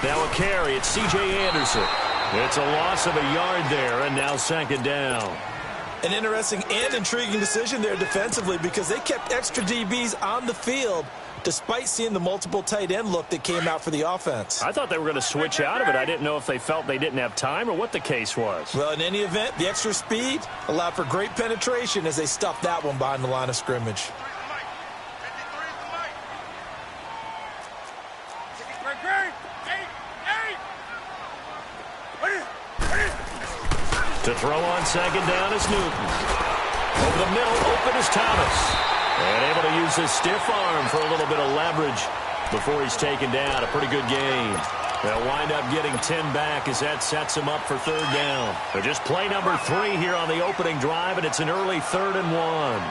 Now a carry. It's C.J. Anderson. It's a loss of a yard there, and now second down. An interesting and intriguing decision there defensively because they kept extra DBs on the field despite seeing the multiple tight end look that came out for the offense. I thought they were going to switch out of it. I didn't know if they felt they didn't have time or what the case was. Well, in any event, the extra speed allowed for great penetration as they stuffed that one behind the line of scrimmage. To throw on second down is Newton. Over the middle, open is Thomas. And able to use his stiff arm for a little bit of leverage before he's taken down. A pretty good gain. They'll wind up getting 10 back as that sets him up for third down. They're just play number 3 here on the opening drive, and it's an early 3rd and 1.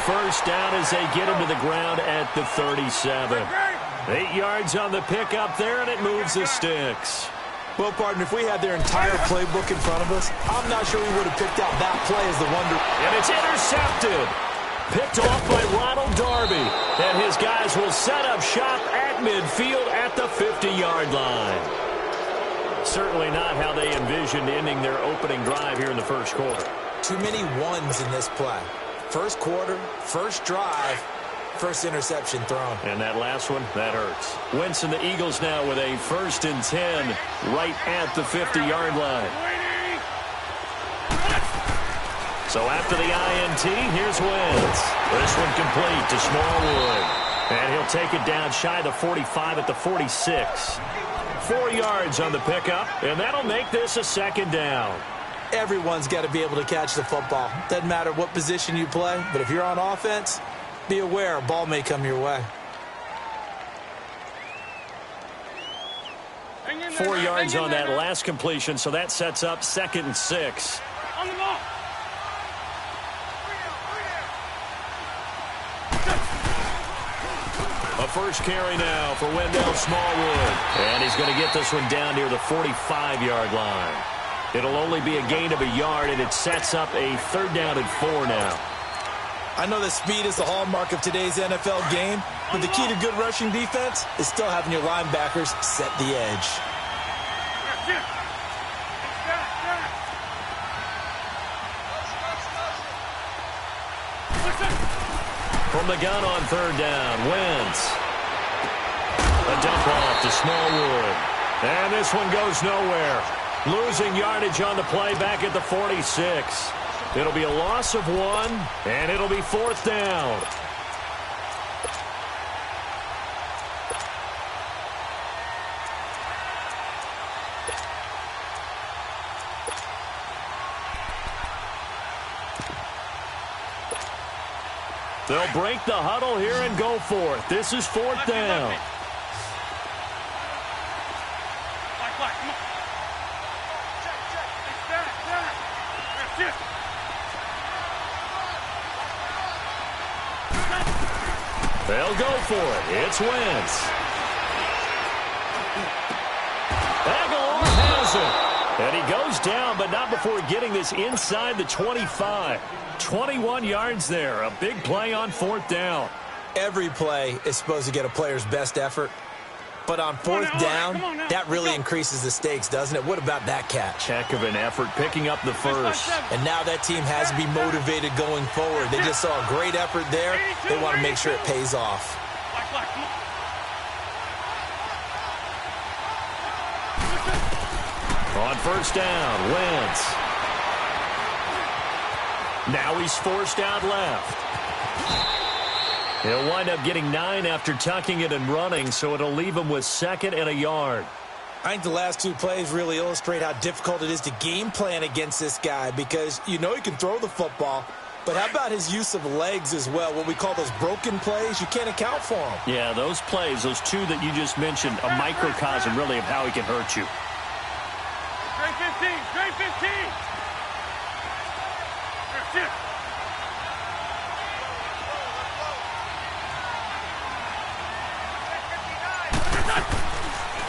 First down as they get him to the ground at the 37. 8 yards on the pickup there, and it moves the sticks. Well, partner, if we had their entire playbook in front of us, I'm not sure we would have picked out that play as the wonder. And it's intercepted. Picked off by Ronald Darby. And his guys will set up shop at midfield at the 50-yard line. Certainly not how they envisioned ending their opening drive here in the first quarter. Too many ones in this play. First quarter, first drive, first interception thrown. And that last one, that hurts. Wentz and the Eagles now with a 1st and 10 right at the 50-yard line. So after the INT, here's Wentz. This one complete to Smallwood. And he'll take it down shy of the 45 at the 46. 4 yards on the pickup, and that'll make this a second down. Everyone's got to be able to catch the football. Doesn't matter what position you play, but if you're on offense, be aware a ball may come your way. 4 yards on that last completion, so that sets up 2nd and 6. A first carry now for Wendell Smallwood. And he's going to get this one down near the 45-yard line. It'll only be a gain of a yard, and it sets up a 3rd down and 4 now. I know that speed is the hallmark of today's NFL game, but the key to good rushing defense is still having your linebackers set the edge. From the gun on 3rd down, Wentz. A dump off to Smallwood. And this one goes nowhere. Losing yardage on the play back at the 46. It'll be a loss of 1, and it'll be 4th down. They'll break the huddle here and go for it. This is 4th down. They'll go for it. It's Wentz. Aguilar has it. And he goes down, but not before getting this inside the 25. 21 yards there. A big play on 4th down. Every play is supposed to get a player's best effort. But on 4th down, that really increases the stakes, doesn't it? What about that catch? Heck of an effort picking up the first. And now that team has to be motivated going forward. They just saw a great effort there. They want to make sure it pays off. On 1st down, Wentz. Now he's forced out left. He'll wind up getting 9 after tucking it and running, so it'll leave him with 2nd and a yard. I think the last 2 plays really illustrate how difficult it is to game plan against this guy because you know he can throw the football, but how about his use of legs as well? What we call those broken plays, you can't account for them. Yeah, those plays, those 2 that you just mentioned, a microcosm really of how he can hurt you. Straight 15!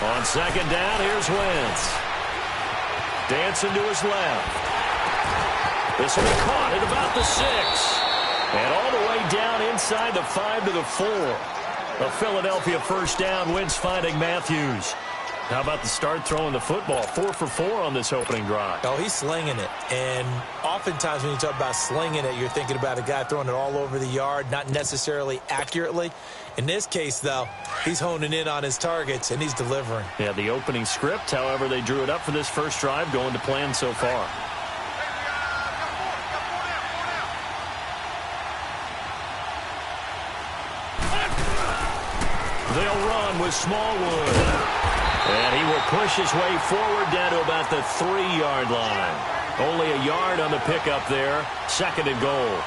On 2nd down, here's Wentz. Dancing to his left. This will be caught at about the 6. And all the way down inside the 5 to the 4. A Philadelphia first down wins finding Matthews. How about the start throwing the football? 4 for 4 on this opening drive. Oh, he's slinging it. And oftentimes when you talk about slinging it, you're thinking about a guy throwing it all over the yard, not necessarily accurately. In this case, though, he's honing in on his targets, and he's delivering. Yeah, the opening script, however, they drew it up for this first drive, going to plan so far. They'll run with Smallwood. And he will push his way forward down to about the 3-yard line. Only a yard on the pickup there. 2nd and goal.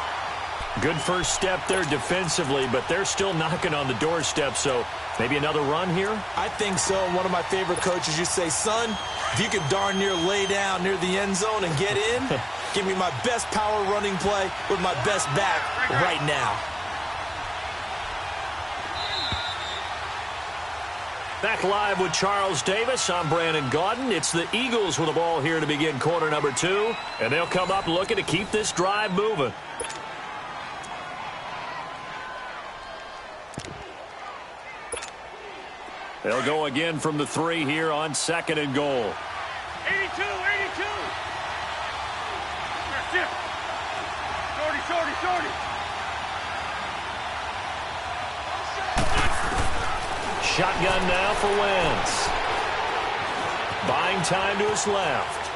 Good first step there defensively, but they're still knocking on the doorstep, so maybe another run here? I think so. One of my favorite coaches, you say, son, if you could darn near lay down near the end zone and get in, give me my best power running play with my best back right now. Back live with Charles Davis. I'm Brandon Gaudin. It's the Eagles with the ball here to begin quarter number 2. And they'll come up looking to keep this drive moving. They'll go again from the 3 here on 2nd and goal. 82. Shorty. Shotgun now for Wentz. Buying time to his left.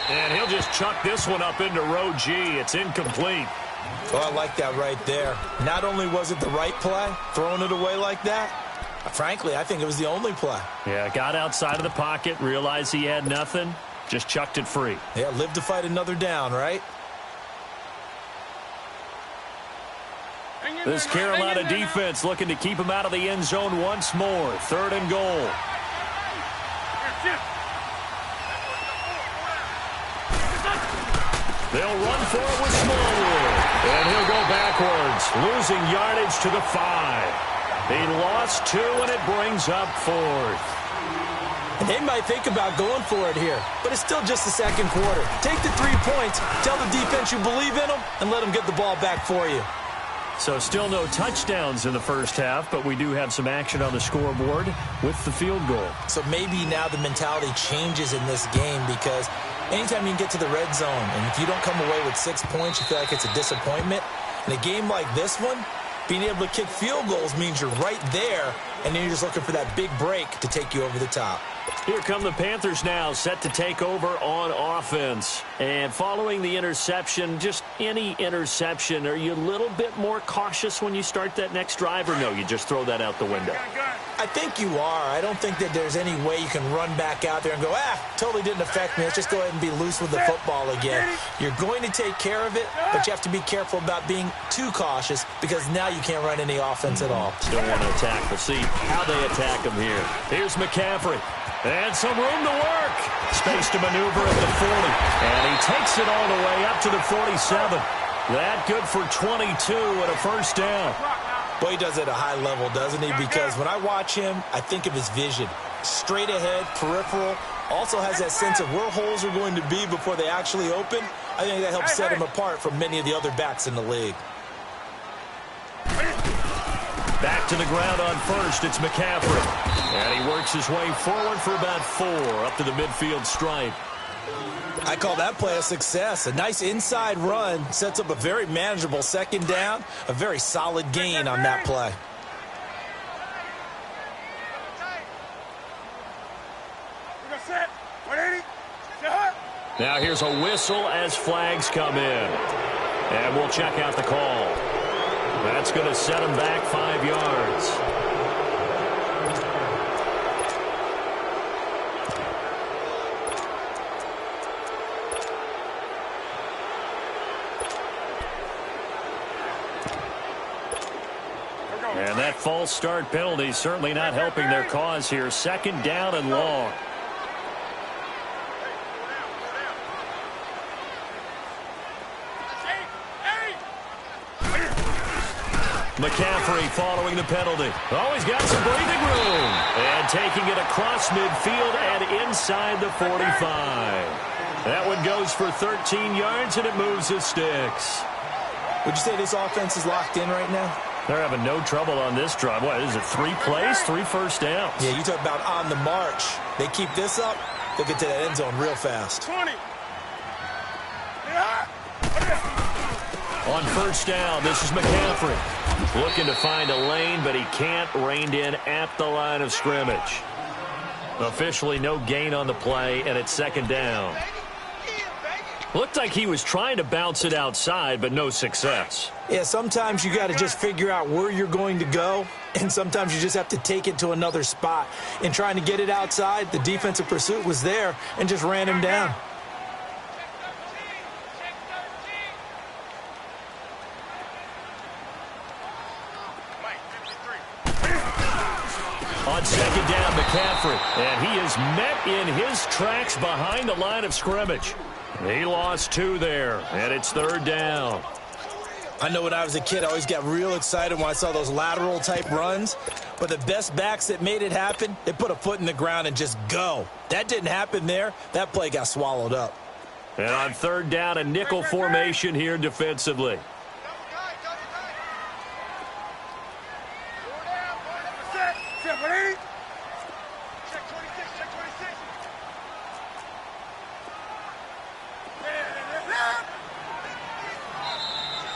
And he'll just chuck this one up into row G. It's incomplete. Oh, I like that right there. Not only was it the right play, throwing it away like that, frankly, I think it was the only play. Yeah, got outside of the pocket, realized he had nothing, just chucked it free. Yeah, live to fight another down, right? This Carolina defense looking to keep him out of the end zone once more. 3rd and goal. They'll run for it with Smallwood. And he'll go backwards, losing yardage to the 5. He lost 2, and it brings up 4th. And they might think about going for it here, but it's still just the 2nd quarter. Take the 3 points, tell the defense you believe in them, and let them get the ball back for you. So still no touchdowns in the first half, but we do have some action on the scoreboard with the field goal. So maybe now the mentality changes in this game because anytime you can get to the red zone, and if you don't come away with 6 points, you feel like it's a disappointment. In a game like this one, being able to kick field goals means you're right there, and then you're just looking for that big break to take you over the top. Here come the Panthers now, set to take over on offense. And following the interception, just any interception, are you a little bit more cautious when you start that next drive, or no, you just throw that out the window? I think you are. I don't think that there's any way you can run back out there and go, totally didn't affect me. Let's just go ahead and be loose with the football again. You're going to take care of it, but you have to be careful about being too cautious because now you can't run any offense at all. Still want to attack. We'll see how they attack him here. Here's McCaffrey. And some room to work. Space to maneuver at the 40. And he takes it all the way up to the 47. That good for 22 and a first down. Boy, he does it at a high level, doesn't he? Because when I watch him, I think of his vision. Straight ahead, peripheral. Also has that sense of where holes are going to be before they actually open. I think that helps set him apart from many of the other backs in the league. Back to the ground on first. It's McCaffrey. And he works his way forward for about 4 up to the midfield stripe. I call that play a success. A nice inside run sets up a very manageable 2nd down. A very solid gain on that play. Now here's a whistle as flags come in. And we'll check out the call. That's going to set him back 5 yards. And that false start penalty certainly not helping their cause here. 2nd down and long. McCaffrey following the penalty. Oh, he's got some breathing room. And taking it across midfield and inside the 45. goes for 13 yards, and it moves his sticks. Would you say this offense is locked in right now? They're having no trouble on this drive. What is it, 3 plays, 3 first downs? Yeah, you talk about on the march. They keep this up, they'll get to that end zone real fast. 20. On first down, this is McCaffrey. Looking to find a lane, but he can't. Reined in at the line of scrimmage. Officially no gain on the play, and it's second down. Looked like he was trying to bounce it outside, but no success. Yeah, sometimes you got to just figure out where you're going to go, and sometimes you just have to take it to another spot. In trying to get it outside, the defensive pursuit was there and just ran him down. On second down, McCaffrey, and he is met in his tracks behind the line of scrimmage. He lost 2 there, and it's third down. I know when I was a kid, I always got real excited when I saw those lateral-type runs. But the best backs that made it happen, they put a foot in the ground and just go. That didn't happen there. That play got swallowed up. And on third down, a nickel formation here defensively.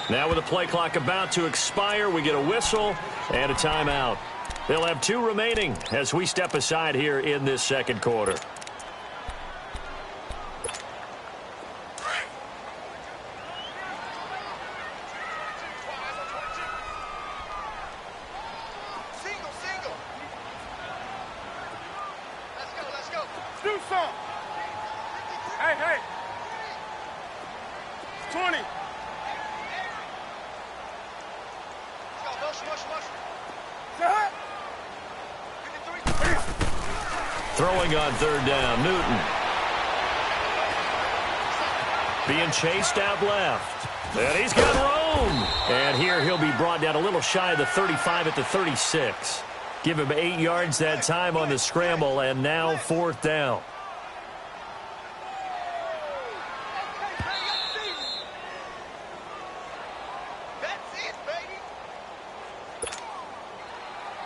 Now with the play clock about to expire, we get a whistle and a timeout. They'll have 2 remaining as we step aside here in this second quarter. Do something. Hey. 20. Throwing on third down, Newton. Being chased out left. And he's got room. And here he'll be brought down a little shy of the 35 at the 36. Give him 8 yards that time on the scramble, and now fourth down. That's it, baby.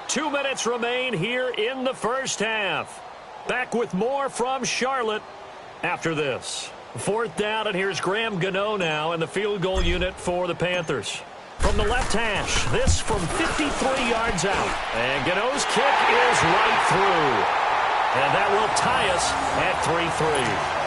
2 minutes remain here in the first half. Back with more from Charlotte after this. Fourth down, and here's Graham Gano now in the field goal unit for the Panthers. From the left hash, this from 53 yards out. And Gano's kick is right through. And that will tie us at 3-3.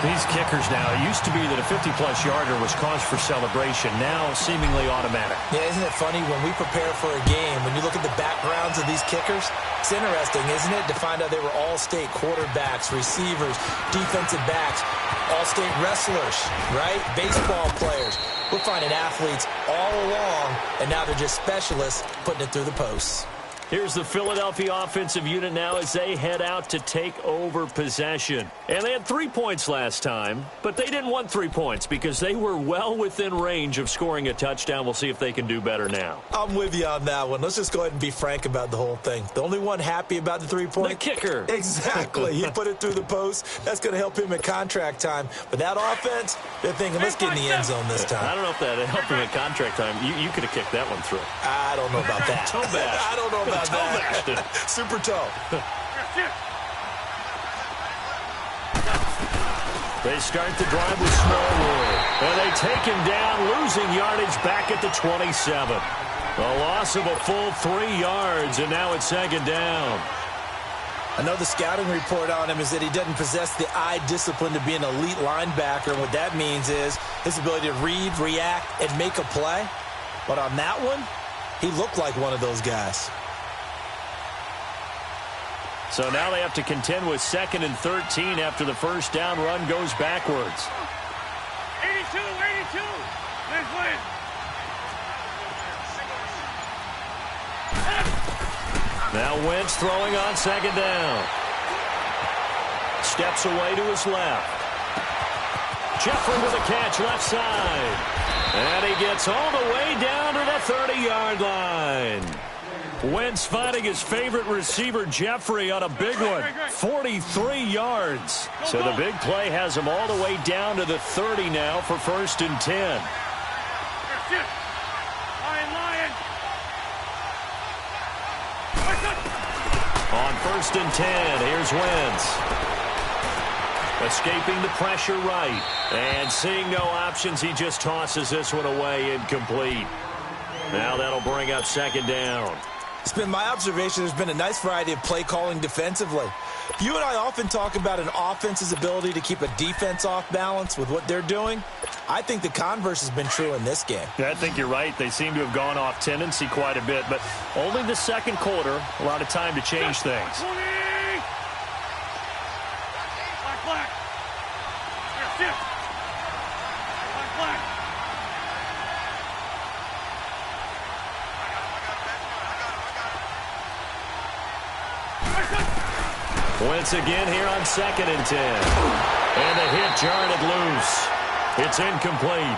These kickers now, it used to be that a 50-plus yarder was cause for celebration. Now seemingly automatic. Yeah, isn't it funny when we prepare for a game, when you look at the backgrounds of these kickers, it's interesting, isn't it, to find out they were all-state quarterbacks, receivers, defensive backs, all-state wrestlers, right? Baseball players. We're finding athletes all along, and now they're just specialists putting it through the posts. Here's the Philadelphia offensive unit now as they head out to take over possession. And they had 3 points last time, but they didn't want 3 points because they were well within range of scoring a touchdown. We'll see if they can do better now. I'm with you on that one. Let's just go ahead and be frank about the whole thing. The only one happy about the 3-point? The kicker. Exactly. He put it through the post. That's going to help him in contract time. But that offense, they're thinking, let's get in the end zone this time. I don't know if that helped him in contract time. You could have kicked that one through. I don't know about that. Toe bash. I don't know about Toe bashed it. Super toe. They start the drive with Smallwood. And they take him down, losing yardage back at the 27. A loss of a full 3 yards, and now it's second down. I know the scouting report on him is that he doesn't possess the eye discipline to be an elite linebacker. And what that means is his ability to read, react, and make a play. But on that one, he looked like one of those guys. So now they have to contend with 2nd and 13 after the first down run goes backwards. 82. Let's win. Now Wentz throwing on second down. Steps away to his left. Jeffrey with a catch left side. And he gets all the way down to the 30-yard line. Wentz finding his favorite receiver, Jeffrey, on a big one. 43 yards. So the big play has him all the way down to the 30 now for 1st and 10. On 1st and 10, here's Wentz. Escaping the pressure right. And seeing no options, he just tosses this one away incomplete. Now that'll bring up 2nd down. It's been my observation there's been a nice variety of play calling defensively. You and I often talk about an offense's ability to keep a defense off balance with what they're doing. I think the converse has been true in this game. Yeah, I think you're right. They seem to have gone off tendency quite a bit, but only the 2nd quarter, a lot of time to change things. Black. Here, black. Wentz again here on 2nd and 10. And the hit jarred it loose. It's incomplete.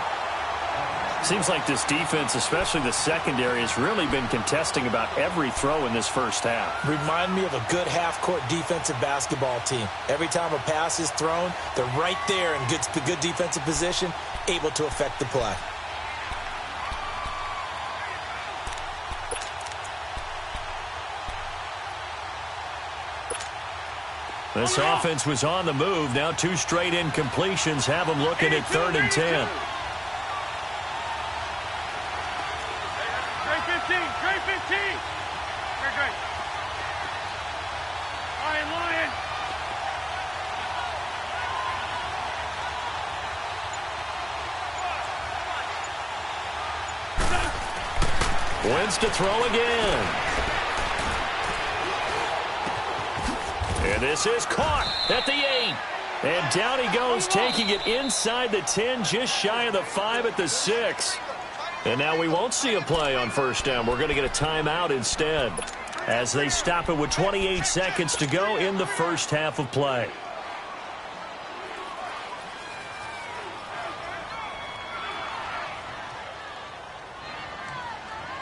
Seems like this defense, especially the secondary, has really been contesting about every throw in this first half. Remind me of a good half-court defensive basketball team. Every time a pass is thrown, they're right there in good defensive position, able to affect the play. This offense was on the move. Now 2 straight incompletions have them looking at 3rd and 10. Great 15. Great. Lion. Wentz to throw again. And this is caught at the 8. And down he goes, taking it inside the 10, just shy of the 5 at the 6. And now we won't see a play on 1st down. We're going to get a timeout instead as they stop it with 28 seconds to go in the first half of play.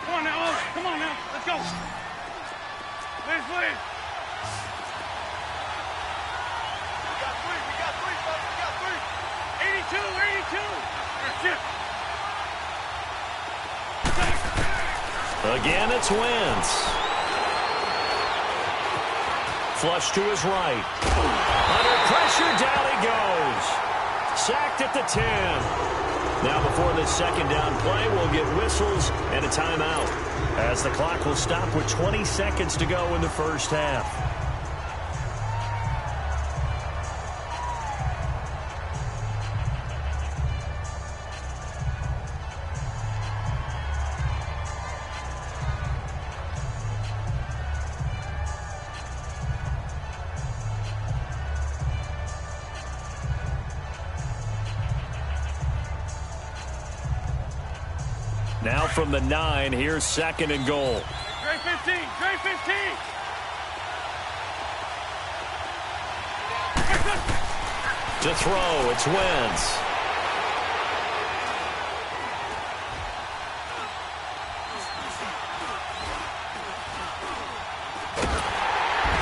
Come on now. Let's go. Please. We got three. 82. That's it. Again, it's Wentz. Flush to his right. Under pressure, down he goes. Sacked at the 10. Now before this 2nd down play, we'll get whistles and a timeout, as the clock will stop with 20 seconds to go in the first half. Now from the 9, here's 2nd and goal. Great 15. To throw, it's Wentz.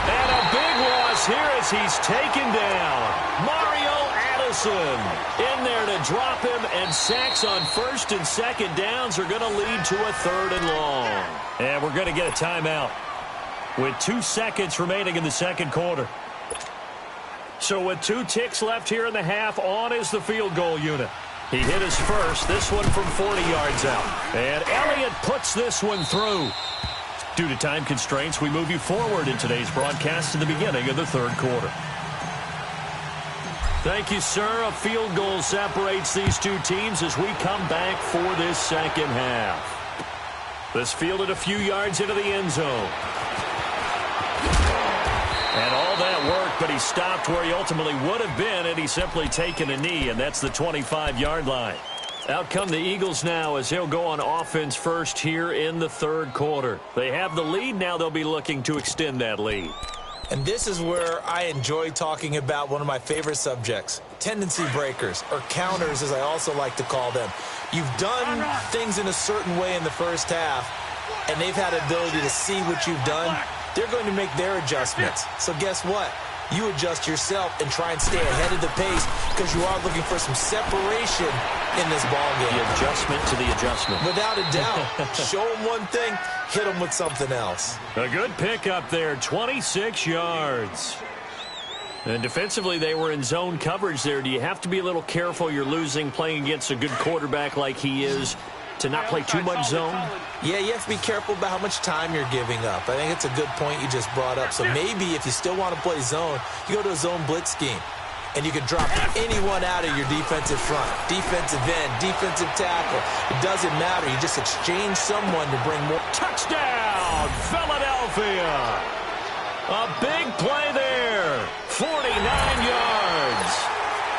And a big loss here as he's taken down. Mario Addison in there to drop him, and sacks on 1st and 2nd downs are going to lead to a 3rd and long. And we're going to get a timeout with 2 seconds remaining in the 2nd quarter. So with 2 ticks left here in the half, on is the field goal unit. He hit his first, this one from 40 yards out. And Elliott puts this one through. Due to time constraints, we move you forward in today's broadcast to the beginning of the 3rd quarter. Thank you, sir. A field goal separates these 2 teams as we come back for this 2nd half. This fielded a few yards into the end zone. And all that work, but he stopped where he ultimately would have been had he simply taken a knee, and that's the 25-yard line. Out come the Eagles now as they'll go on offense first here in the 3rd quarter. They have the lead. Now they'll be looking to extend that lead. And this is where I enjoy talking about one of my favorite subjects, tendency breakers, or counters as I also like to call them. You've done things in a certain way in the first half. and they've had the ability to see what you've done, they're going to make their adjustments. So guess what? You adjust yourself and try and stay ahead of the pace because you are looking for some separation in this ball game. The adjustment to the adjustment. Without a doubt. Show them one thing, hit them with something else. A good pick up there, 26 yards. And defensively, they were in zone coverage there. Do you have to be a little careful? You're losing playing against a good quarterback like he is to not play too much zone? Yeah, you have to be careful about how much time you're giving up. I think it's a good point you just brought up. So maybe if you still want to play zone, you go to a zone blitz scheme. And you can drop anyone out of your defensive front. Defensive end, defensive tackle. It doesn't matter. You just exchange someone to bring more. Touchdown, Philadelphia. A big play there. 49 yards.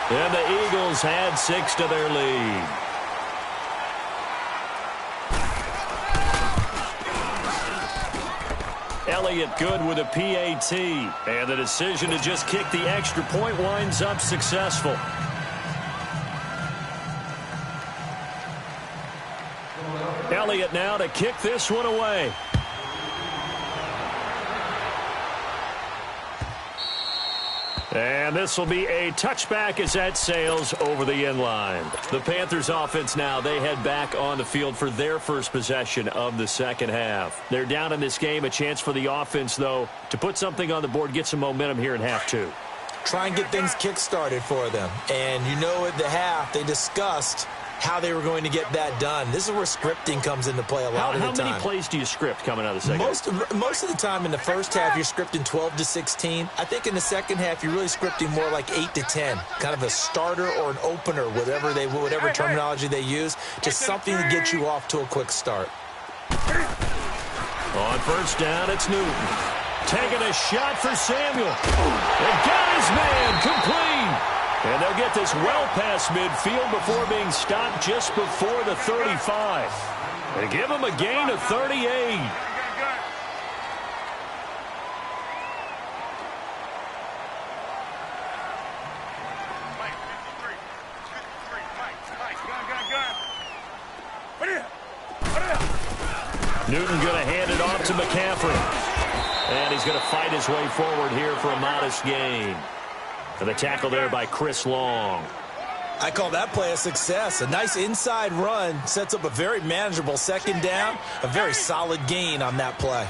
And the Eagles add 6 to their lead. Elliott good with a PAT. And the decision to just kick the extra point winds up successful. Elliott now to kick this one away. And this will be a touchback as that sails over the end line. The Panthers offense now, they head back on the field for their first possession of the second half. They're down in this game, a chance for the offense, though, to put something on the board, get some momentum here in half two. Try and get things kick-started for them. And you know at the half, they discussed how they were going to get that done. This is where scripting comes into play a lot of the time. How many plays do you script coming out of the second half? Most of the time in the first half, you're scripting 12 to 16. I think in the second half, you're really scripting more like 8 to 10. Kind of a starter or an opener, whatever terminology they use. Just something to get you off to a quick start. On first down, it's Newton. Taking a shot for Samuel. And got his man complete. And they'll get this well past midfield before being stopped just before the 35. They give him a gain of 38. Newton going to hand it off to McCaffrey. And he's going to fight his way forward here for a modest gain. And the tackle there by Chris Long. I call that play a success. A nice inside run sets up a very manageable second down. A very solid gain on that play.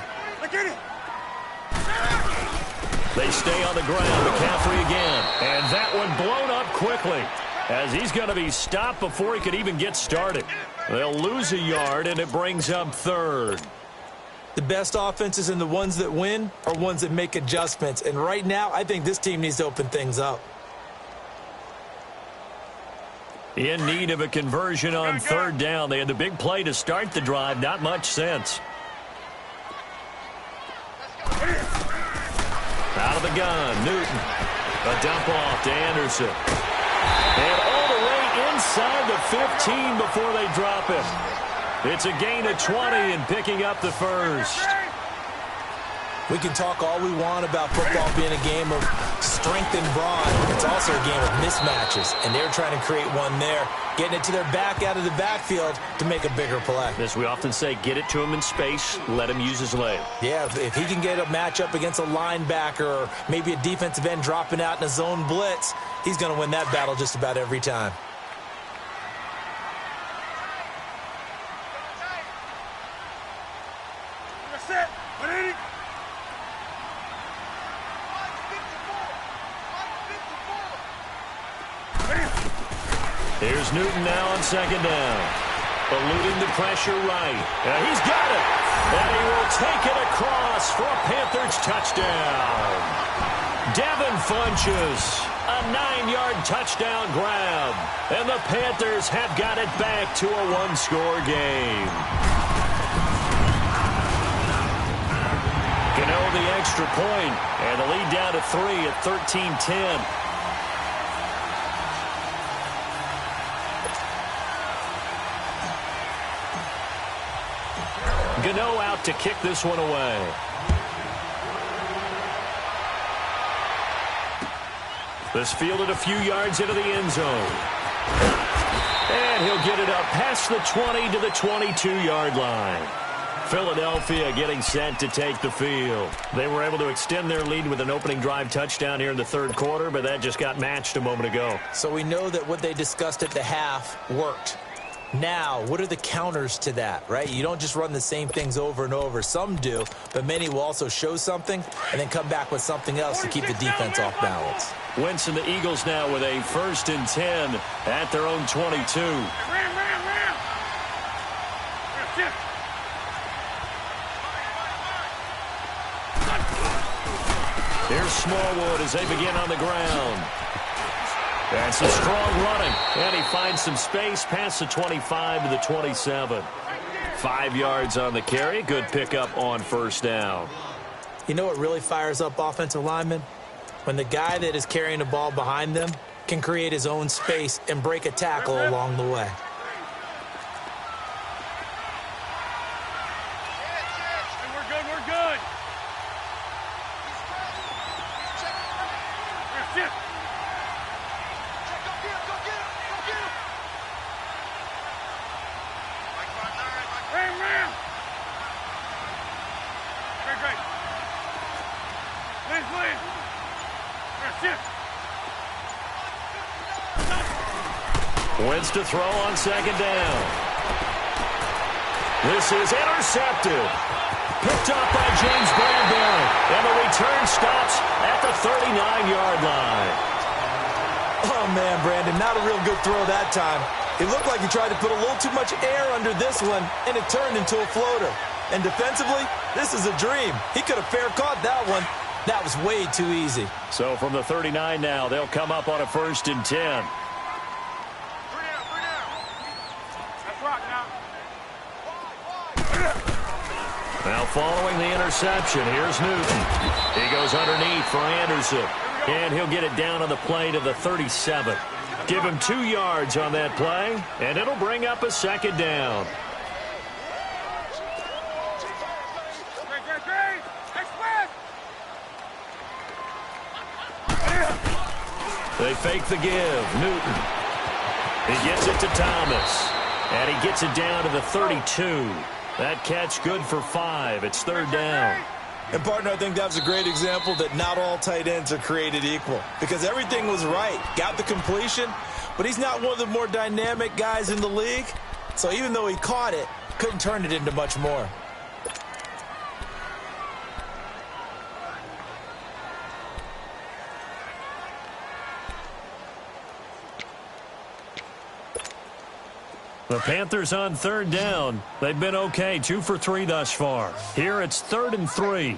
They stay on the ground. McCaffrey again. And that one blown up quickly as he's going to be stopped before he could even get started. They'll lose a yard, and it brings up third. The best offenses and the ones that win are ones that make adjustments. And right now, I think this team needs to open things up. In need of a conversion on third down. They had the big play to start the drive. Not much sense. Out of the gun, Newton. A dump off to Anderson. And all the way inside the 15 before they drop him. It's a gain of 20 and picking up the first. We can talk all we want about football being a game of strength and brawn. It's also a game of mismatches, and they're trying to create one there, getting it to their back out of the backfield to make a bigger play. As we often say, get it to him in space, let him use his leg. Yeah, if he can get a matchup against a linebacker or maybe a defensive end dropping out in a zone blitz, he's going to win that battle just about every time. Here's Newton now on second down. Eluding the pressure right. He's got it. And he will take it across for a Panthers touchdown. Devin Funchess, a 9-yard touchdown grab. And the Panthers have got it back to a one-score game. Gano the extra point, and the lead down to 3 at 13-10. Gano out to kick this one away. This fielded a few yards into the end zone. And he'll get it up past the 20 to the 22-yard line. Philadelphia getting set to take the field. They were able to extend their lead with an opening drive touchdown here in the third quarter, but that just got matched a moment ago. So we know that what they discussed at the half worked. Now, what are the counters to that, right? You don't just run the same things over and over. Some do, but many will also show something and then come back with something else to keep the defense off balance. Wentz and the Eagles now with a 1st and 10 at their own 22. Ram. Shift. Here's Smallwood as they begin on the ground. And some strong running. And he finds some space past the 25 to the 27. 5 yards on the carry. Good pickup on first down. You know what really fires up offensive linemen? When the guy that is carrying the ball behind them can create his own space and break a tackle along the way. We're good. Shift. Ram. Great. Please. Shift. Wentz to throw on second down. This is intercepted. Picked up by James Bradbury. And the return stops at the 39-yard line. Oh, man, Brandon, not a real good throw that time. It looked like he tried to put a little too much air under this one, and it turned into a floater. And defensively, this is a dream. He could have fair caught that one. That was way too easy. So from the 39 now, they'll come up on a 1st and 10. That's right now. Now following the interception, here's Newton. He goes underneath for Anderson. And he'll get it down on the play to the 37. Give him 2 yards on that play, and it'll bring up a second down. Great. Express. They fake the give. Newton. He gets it to Thomas. And he gets it down to the 32. That catch good for 5. It's 3rd down. And, partner, I think that was a great example that not all tight ends are created equal. Because everything was right. Got the completion, but he's not one of the more dynamic guys in the league. So even though he caught it, couldn't turn it into much more. The Panthers on 3rd down. They've been okay, 2 for 3 thus far. Here it's 3rd and 3.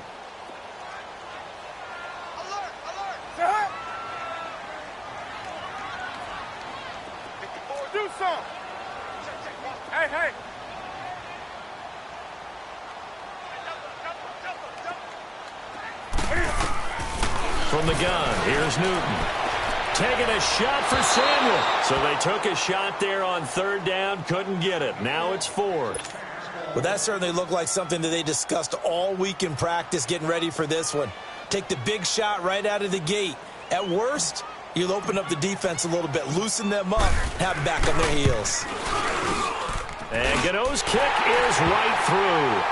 Do something. Hey. From the gun, here's Newton. Taking a shot for Samuel. So they took a shot there on 3rd down, couldn't get it. Now it's 4th. Well, that certainly looked like something that they discussed all week in practice getting ready for this one. Take the big shot right out of the gate. At worst, you'll open up the defense a little bit, loosen them up, have them back on their heels. And Gano's kick is right through.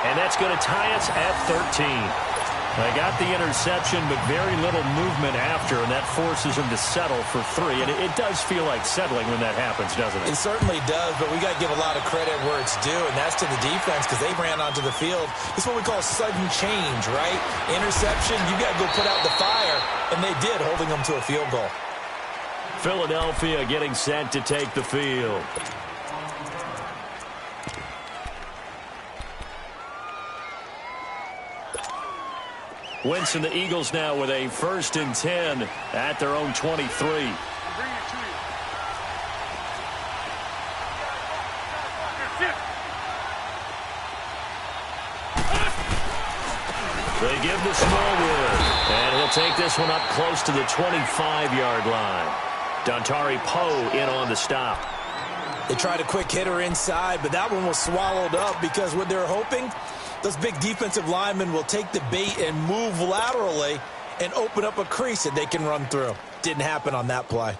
And that's going to tie us at 13. They got the interception, but very little movement after, and that forces them to settle for 3. And it does feel like settling when that happens, doesn't it? It certainly does, but we got to give a lot of credit where it's due, and that's to the defense because they ran onto the field. It's what we call sudden change, right? Interception, you got to go put out the fire, and they did, holding them to a field goal. Philadelphia getting set to take the field. Wentz and the Eagles now with a 1st and 10 at their own 23. Bring it to you. They give to Smallwood, and he'll take this one up close to the 25-yard line. Dontari Poe in on the stop. They tried a quick hitter inside, but that one was swallowed up because what they're hoping, those big defensive linemen will take the bait and move laterally and open up a crease that they can run through. Didn't happen on that play.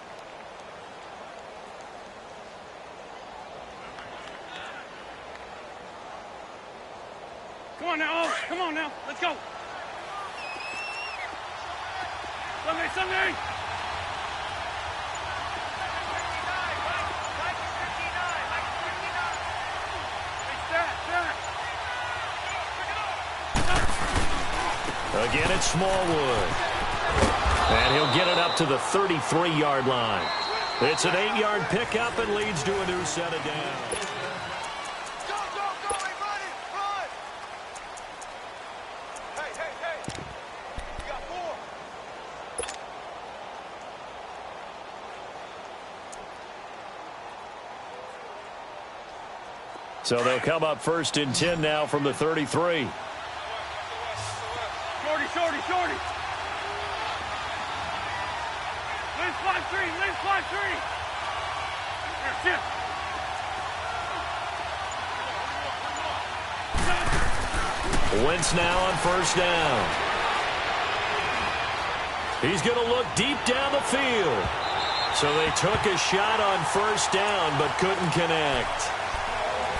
Come on now. Oh, come on now. Let's go. Sunday, Sunday. Again, it's Smallwood. And he'll get it up to the 33-yard line. It's an 8-yard pickup and leads to a new set of downs. Go, run it, run! Hey. You got 4. So they'll come up 1st and 10 now from the 33. Shorty. Let's fly three. Here, shift. Wentz now on 1st down. He's going to look deep down the field. So they took a shot on 1st down but couldn't connect.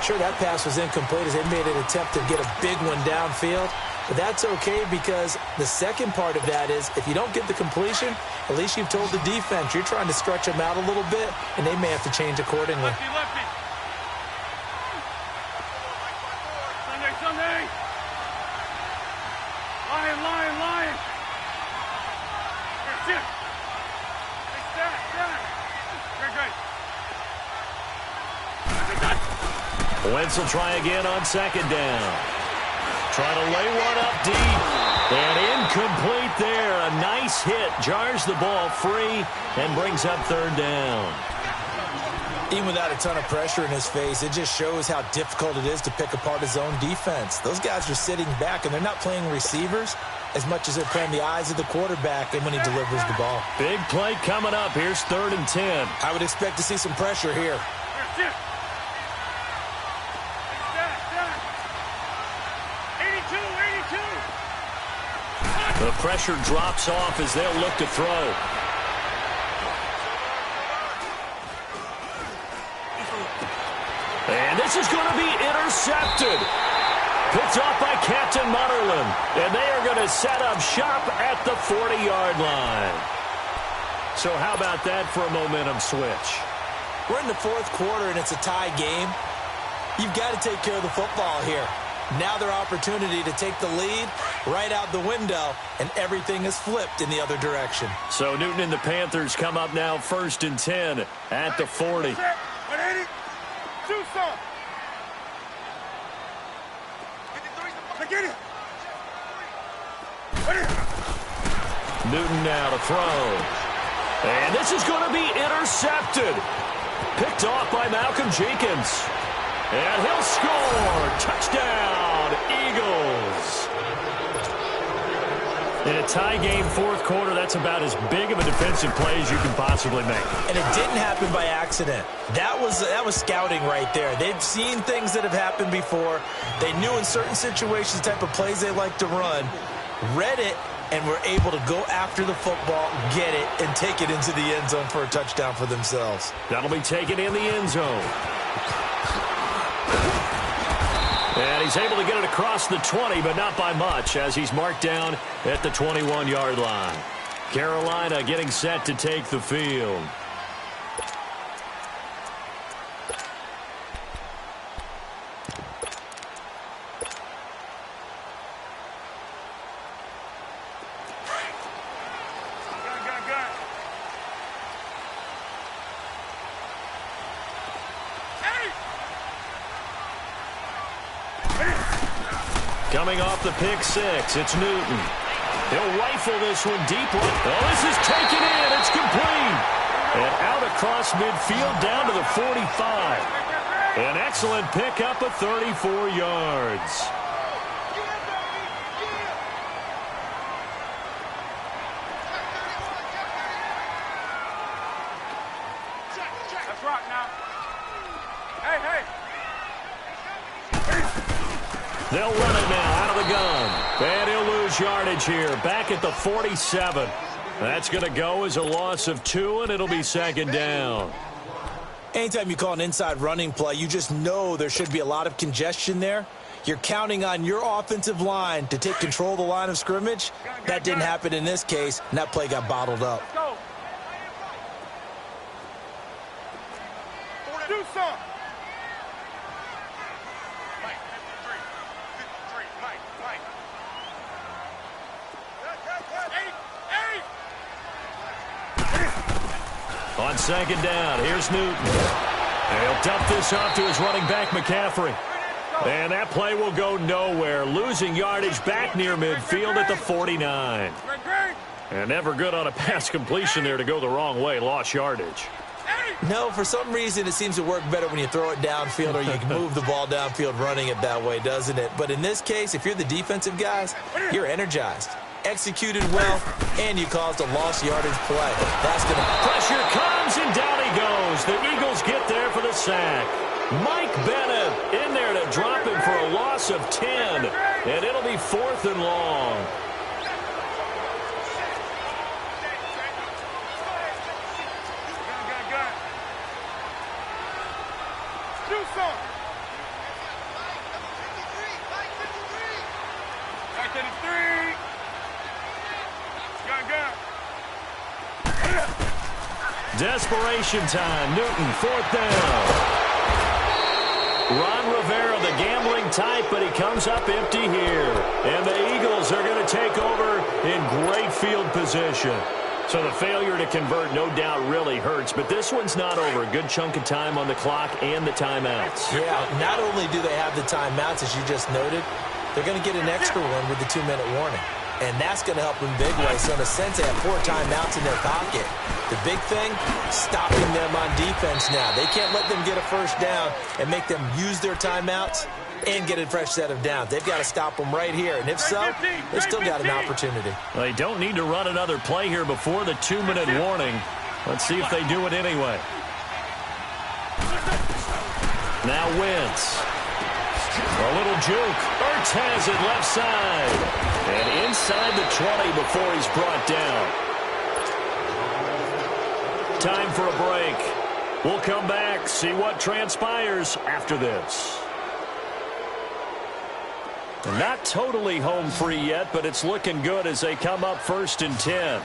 Sure, that pass was incomplete as they made an attempt to get a big one downfield. But that's okay because the second part of that is if you don't get the completion, at least you've told the defense you're trying to stretch them out a little bit, and they may have to change accordingly. Lefty. Sunday. Lion. Here, shift. Hey, stack. Great. Wentz will try again on 2nd down. Trying to lay one up deep. And incomplete there. A nice hit. Jars the ball free and brings up 3rd down. Even without a ton of pressure in his face, it just shows how difficult it is to pick apart his own defense. Those guys are sitting back, and they're not playing receivers as much as they're playing the eyes of the quarterback and when he delivers the ball. Big play coming up. Here's 3rd and 10. I would expect to see some pressure here. Here, shift. The pressure drops off as they'll look to throw. And this is going to be intercepted. Picked off by Captain Mutterland. And they are going to set up shop at the 40-yard line. So how about that for a momentum switch? We're in the 4th quarter, and it's a tie game. You've got to take care of the football here. Now their opportunity to take the lead right out the window, and everything is flipped in the other direction. So Newton and the Panthers come up now 1st and 10 at the 40. Do some. Get it. Newton now to throw. And this is going to be intercepted. Picked off by Malcolm Jenkins. And he'll score. Touchdown, Eagles. In a tie game 4th quarter, that's about as big of a defensive play as you can possibly make. And it didn't happen by accident. That was scouting right there. They've seen things that have happened before. They knew in certain situations the type of plays they like to run, read it, and were able to go after the football, get it, and take it into the end zone for a touchdown for themselves. That'll be taken in the end zone. And he's able to get it across the 20, but not by much, as he's marked down at the 21-yard line. Carolina getting set to take the field. Coming off the pick six, it's Newton. He'll rifle this one deep. Oh, this is taken in. It's complete. And out across midfield down to the 45. An excellent pickup of 34 yards. Let's rock now. Hey. They'll run it now out of the gun. And he'll lose yardage here. Back at the 47. That's going to go as a loss of 2, and it'll be second down. Anytime you call an inside running play, you just know there should be a lot of congestion there. You're counting on your offensive line to take control of the line of scrimmage. That didn't happen in this case, and that play got bottled up. Go. Do some. Mike, 53, Mike. Eight. On second down, here's Newton. And he'll dump this off to his running back, McCaffrey. And that play will go nowhere, losing yardage back near midfield at the 49. And never good on a pass completion there to go the wrong way, lost yardage. No, for some reason it seems to work better when you throw it downfield or you can move the ball downfield running it that way, doesn't it? But in this case, if you're the defensive guys, you're energized, executed well, and you caused a lost yardage play. That's going to... Pressure comes, and down he goes. The Eagles get there for the sack. Mike Bennett in there to drop him for a loss of 10, and it'll be 4th and long. Do some. Mike 53. Desperation time. Newton, 4th down. Ron Rivera, the gambling type, but he comes up empty here. And the Eagles are going to take over in great field position. So the failure to convert, no doubt, really hurts. But this one's not over. A good chunk of time on the clock and the timeouts. Yeah, not only do they have the timeouts, as you just noted, they're going to get an extra one with the 2-minute warning. And that's going to help in big ways. So in a sense, they have 4 timeouts in their pocket. The big thing, stopping them on defense now. They can't let them get a first down and make them use their timeouts and get a fresh set of downs. They've got to stop them right here. And if so, they've still got an opportunity. Well, they don't need to run another play here before the 2-minute warning. Let's see if they do it anyway. Now Wentz. A little juke. Ertz has it left side. And inside the 20 before he's brought down. Time for a break. We'll come back, see what transpires after this. Not totally home free yet, but it's looking good as they come up 1st and 10.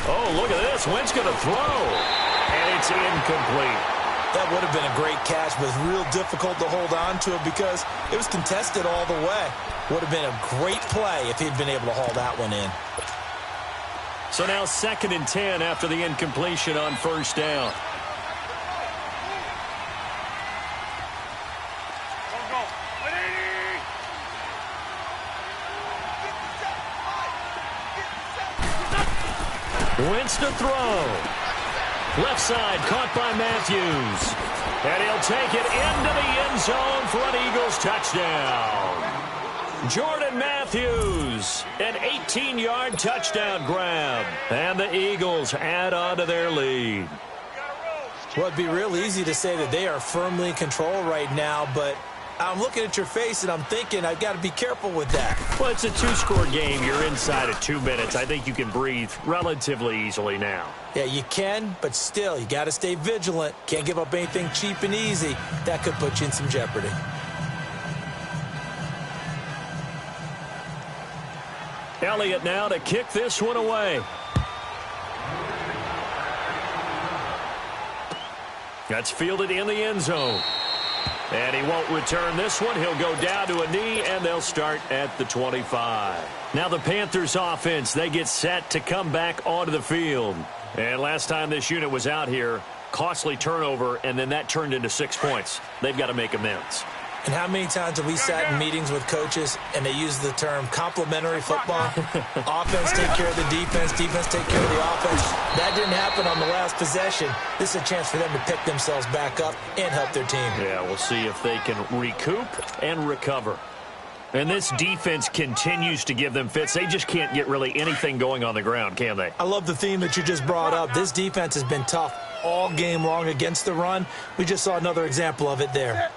Oh, look at this. Wentz going to throw. And it's incomplete. That would have been a great catch, but it's real difficult to hold on to it because it was contested all the way. Would have been a great play if he'd been able to haul that one in. So now 2nd and 10 after the incompletion on 1st down. Wentz to throw. Left side caught by Matthews. And he'll take it into the end zone for an Eagles touchdown. Jordan Matthews, an 18-yard touchdown grab. And the Eagles add on to their lead. Well, it'd be real easy to say that they are firmly in control right now, but I'm looking at your face and I'm thinking I've got to be careful with that. Well, it's a 2-score game. You're inside of 2 minutes. I think you can breathe relatively easily now. Yeah, you can, but still, you got to stay vigilant. Can't give up anything cheap and easy. That could put you in some jeopardy. Elliott now to kick this one away. That's fielded in the end zone. And he won't return this one. He'll go down to a knee, and they'll start at the 25. Now the Panthers offense, they get set to come back onto the field. And last time this unit was out here, costly turnover, and then that turned into 6 points. They've got to make amends. And how many times have we sat in meetings with coaches and they use the term complementary football? Offense take care of the defense, defense take care of the offense. That didn't happen on the last possession. This is a chance for them to pick themselves back up and help their team. Yeah, we'll see if they can recoup and recover. And this defense continues to give them fits. They just can't get really anything going on the ground, can they? I love the theme that you just brought up. This defense has been tough all game long against the run. We just saw another example of it there.